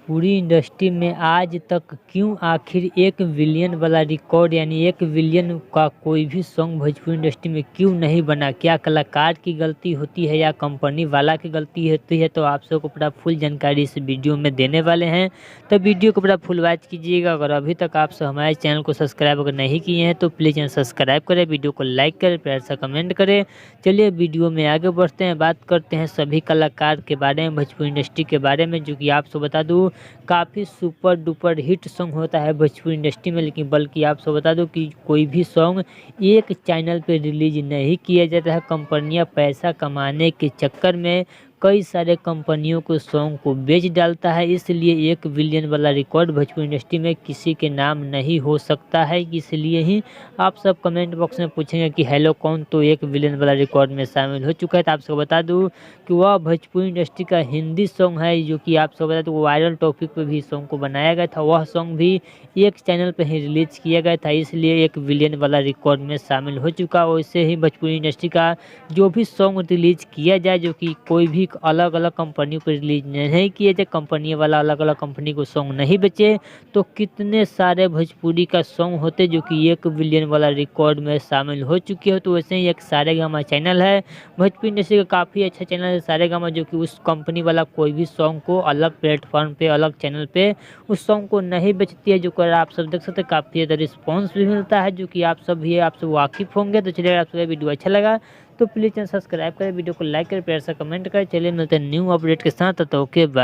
Bhojpuri industry में आज तक क्यों आखिर 1 बिलियन वाला रिकॉर्ड यानी 1 बिलियन का कोई भी सॉन्ग भोजपुरी इंडस्ट्री में क्यों नहीं बना? क्या कलाकार की गलती होती है या कंपनी वाला की गलती होती है? तो आप सबको पूरा फुल जानकारी इस वीडियो में देने वाले हैं, तो वीडियो को पूरा फुल वॉच कीजिएगा। अगर अभी तक आप सब हमारे चैनल को सब्सक्राइब अगर नहीं किए हैं तो प्लीज़ चैनल सब्सक्राइब करें, वीडियो को लाइक करें, प्यार सा कमेंट करें। चलिए वीडियो में आगे बढ़ते हैं, बात करते हैं सभी कलाकार के बारे में, भोजपुरी इंडस्ट्री के बारे में, जो कि आपसे बता दूं काफ़ी सुपर डुपर हिट सॉन्ग होता है भोजपुरी इंडस्ट्री में। लेकिन बल्कि आपसे बता दूं कि कोई भी सॉन्ग एक चैनल पे रिलीज नहीं किया जाता है। कंपनियां पैसा कमाने के चक्कर में कई सारे कंपनियों को सॉन्ग को बेच डालता है, इसलिए 1 बिलियन वाला रिकॉर्ड भोजपुरी इंडस्ट्री में किसी के नाम नहीं हो सकता है। इसलिए ही आप सब कमेंट बॉक्स में पूछेंगे कि हेलो कौन तो 1 बिलियन वाला रिकॉर्ड में शामिल हो चुका है। तो आप सबको बता दूं कि वह भोजपुरी इंडस्ट्री का हिंदी सॉन्ग है, जो कि आप सब बता दूं वायरल टॉपिक पे भी सॉन्ग को बनाया गया था। वह सॉन्ग भी एक चैनल पे ही रिलीज किया गया था, इसलिए 1 बिलियन वाला रिकॉर्ड में शामिल हो चुका। वैसे ही भोजपुरी इंडस्ट्री का जो भी सॉन्ग रिलीज किया जाए, जो कि कोई भी अलग अलग कंपनियों पर रिलीज नहीं किए जाए, कंपनी वाला अलग अलग कंपनी को सॉन्ग नहीं बेचे, तो कितने सारे भोजपुरी का सॉन्ग होते जो कि 1 बिलियन वाला रिकॉर्ड में शामिल हो चुके हो। तो वैसे ही एक सारेगामा चैनल है, भोजपुरी इंडस्ट्री का काफ़ी अच्छा चैनल है सारेगामा, जो कि उस कंपनी वाला कोई भी सॉन्ग को अलग प्लेटफॉर्म पे अलग चैनल पे उस सॉन्ग को नहीं बेचती है। जो कर आप सब देख सकते हैं काफ़ी ज़्यादा रिस्पॉन्स भी मिलता है, जो कि आप सब वाकिफ़ होंगे। तो चलिए आप सब वीडियो अच्छा लगा तो प्लीज़ चैनल सब्सक्राइब करें, वीडियो को लाइक करें, प्यार से कमेंट करें। चलिए मिलते हैं न्यू अपडेट के साथ, तो ओके बाय।